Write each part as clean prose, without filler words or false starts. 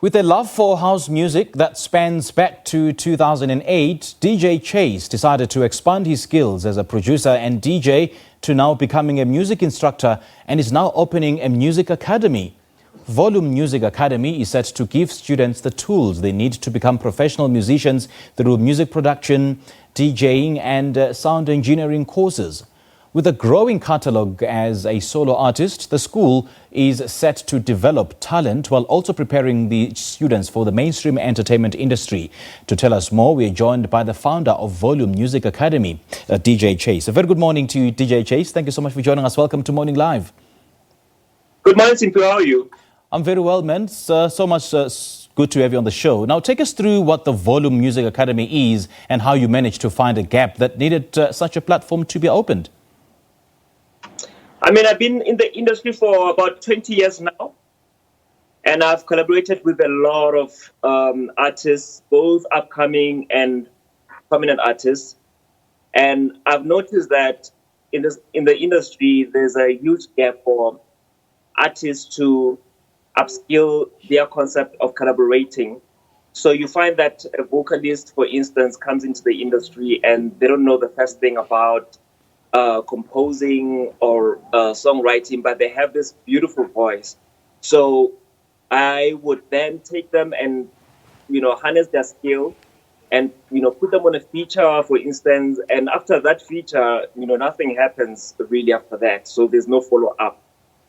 With a love for house music that spans back to 2008, DJ Chase decided to expand his skills as a producer and DJ to now becoming a music instructor and is now opening a music academy. Volume Music Academy is set to give students the tools they need to become professional musicians through music production, DJing and sound engineering courses. With a growing catalogue as a solo artist, the school is set to develop talent while also preparing the students for the mainstream entertainment industry. To tell us more, we are joined by the founder of Volume Music Academy, DJ Chase. A very good morning to you, DJ Chase. Thank you so much for joining us. Welcome to Morning Live. Good morning, Simpu. How are you? I'm very well, man. So much good to have you on the show. Now, take us through what the Volume Music Academy is and how you managed to find a gap that needed such a platform to be opened. I mean, I've been in the industry for about 20 years now, and I've collaborated with a lot of artists, both upcoming and prominent artists. And I've noticed that in the industry, there's a huge gap for artists to upskill their concept of collaborating. So you find that a vocalist, for instance, comes into the industry and they don't know the first thing about composing or songwriting, but they have this beautiful voice. So I would then take them and, harness their skill and, put them on a feature, for instance. And after that feature, nothing happens really after that. So there's no follow up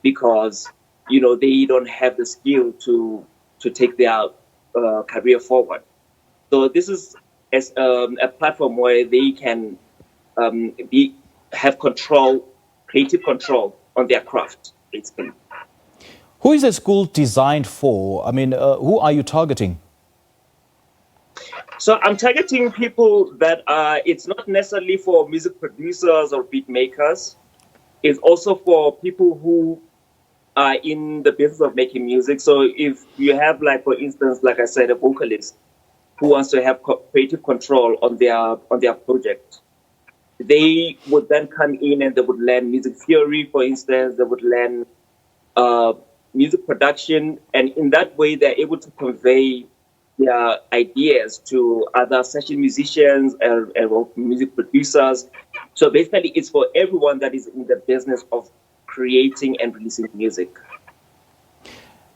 because, they don't have the skill to take their career forward. So this is as a platform where they can have control, creative control on their craft, basically. Who is the school designed for? I mean, who are you targeting? So I'm targeting people that it's not necessarily for music producers or beat makers. It's also for people who are in the business of making music. So if you have, for instance, like I said, a vocalist who wants to have creative control on their project, they would then come in and they would learn music theory, for instance. They would learn music production. And in that way, they're able to convey their ideas to other session musicians and music producers. So basically, it's for everyone that is in the business of creating and releasing music.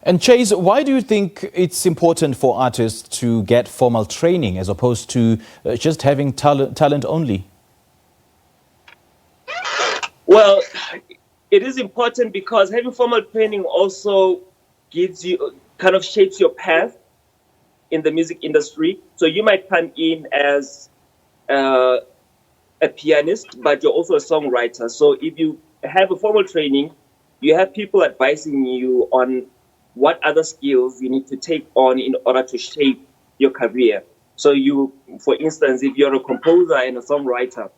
And Chase, why do you think it's important for artists to get formal training as opposed to just having talent only? Well, it is important because having formal training also gives you, kind of shapes your path in the music industry. So you might come in as a pianist, but you're also a songwriter. So if you have a formal training, you have people advising you on what other skills you need to take on in order to shape your career. So you, for instance, if you're a composer and a songwriter,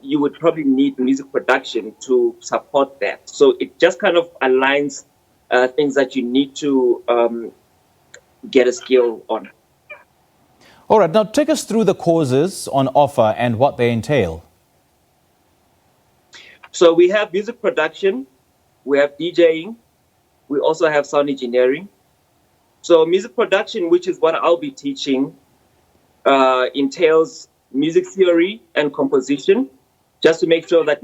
you would probably need music production to support that. So it just kind of aligns things that you need to get a skill on. All right, now take us through the courses on offer and what they entail. So we have music production, we have DJing, we also have sound engineering. So music production, which is what I'll be teaching, entails music theory and composition, just to make sure that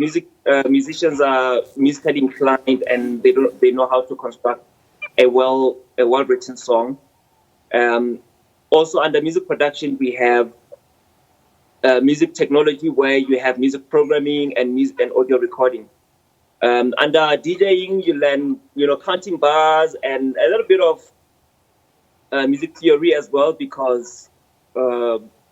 musicians are musically inclined and they know how to construct a well-written song. Also under music production, we have music technology, where you have music programming and music and audio recording. Under DJing, you learn, counting bars and a little bit of music theory as well, because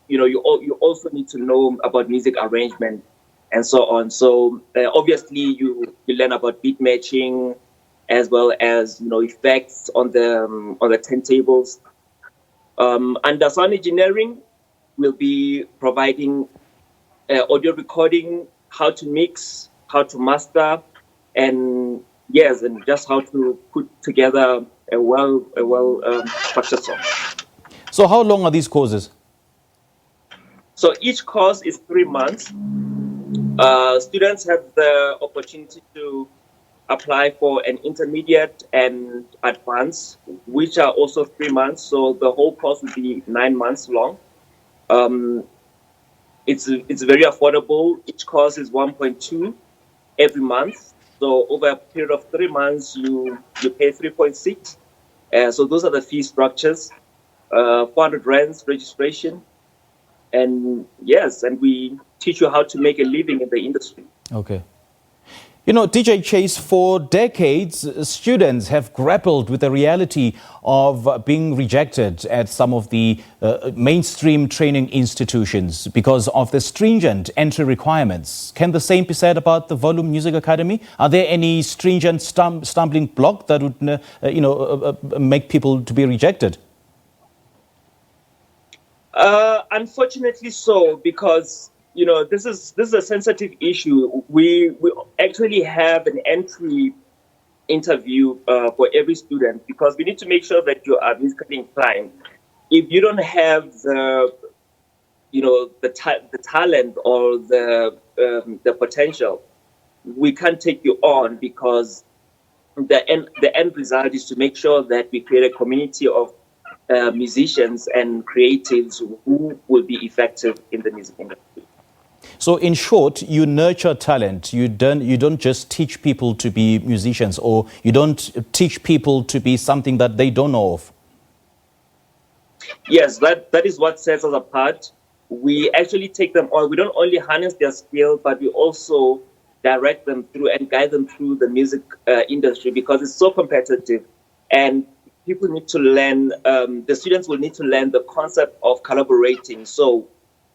you also need to know about music arrangement and so on. So obviously you learn about beat matching as well as effects on the turntables. Under sound engineering, we'll be providing audio recording, how to mix, how to master, and just how to put together a well structured song. So how long are these courses? So each course is 3 months. Students have the opportunity to apply for an intermediate and advanced, which are also 3 months. So the whole course will be 9 months long. It's very affordable. Each course is 1.2 every month. So over a period of 3 months, you pay 3.6. So those are the fee structures. 400 rands registration, and yes, and we teach you how to make a living in the industry. Okay. You know, DJ Chase, for decades, students have grappled with the reality of being rejected at some of the mainstream training institutions because of the stringent entry requirements. Can the same be said about the Volume Music Academy? Are there any stringent stumbling block that would, make people to be rejected? Unfortunately so, because this is a sensitive issue. We actually have an entry interview for every student because we need to make sure that you are musically inclined. If you don't have the talent or the potential, we can't take you on, because the end result is to make sure that we create a community of musicians and creatives who will be effective in the music industry. So in short, you nurture talent. You don't just teach people to be musicians, or you don't teach people to be something that they don't know of. Yes, that is what sets us apart. We actually take them on. We don't only harness their skill, but we also direct them through and guide them through the music industry, because it's so competitive, and people need to learn. The students will need to learn the concept of collaborating. So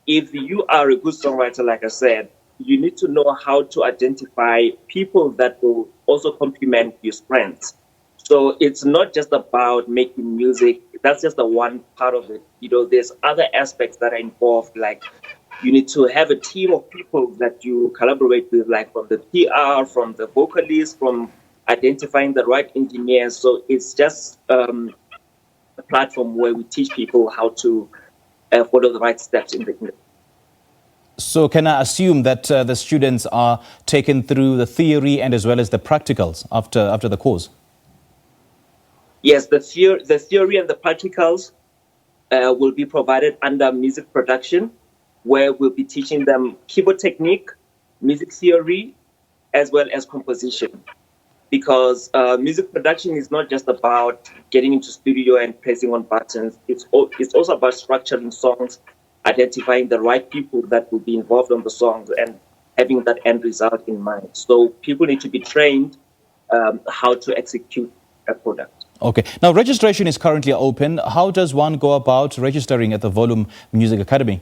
if you are a good songwriter, like I said, you need to know how to identify people that will also complement your strengths. So it's not just about making music. That's just the one part of it. There's other aspects that are involved, like you need to have a team of people that you collaborate with, like from the PR, from the vocalist, from identifying the right engineers. So it's just a platform where we teach people how to follow the right steps in the industry. So can I assume that the students are taken through the theory and as well as the practicals after the course? Yes, the theory and the practicals will be provided under music production, where we'll be teaching them keyboard technique, music theory, as well as composition. Because music production is not just about getting into studio and pressing on buttons. It's also about structuring songs, identifying the right people that will be involved on the songs, and having that end result in mind. So people need to be trained how to execute a product. Okay. Now, registration is currently open. How does one go about registering at the Volume Music Academy?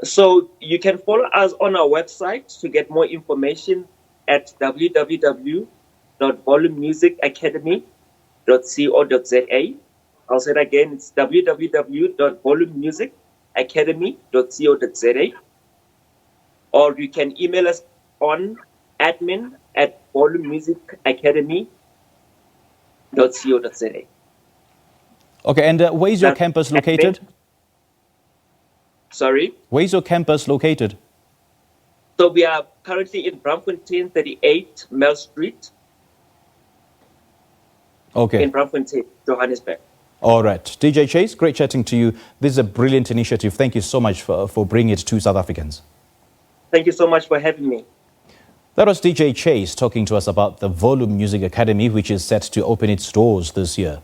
So you can follow us on our website to get more information at www.volumemusicacademy.co.za. I'll say it again, it's www.volumemusicacademy.co.za. Or you can email us on admin@volumemusicacademy.co.za. Okay, and where is your campus located? Sorry? Where is your campus located? So we are currently in Braamfontein, 38 Mel Street. Okay. In Braamfontein, Johannesburg. All right. DJ Chase, great chatting to you. This is a brilliant initiative. Thank you so much for bringing it to South Africans. Thank you so much for having me. That was DJ Chase talking to us about the Volume Music Academy, which is set to open its doors this year.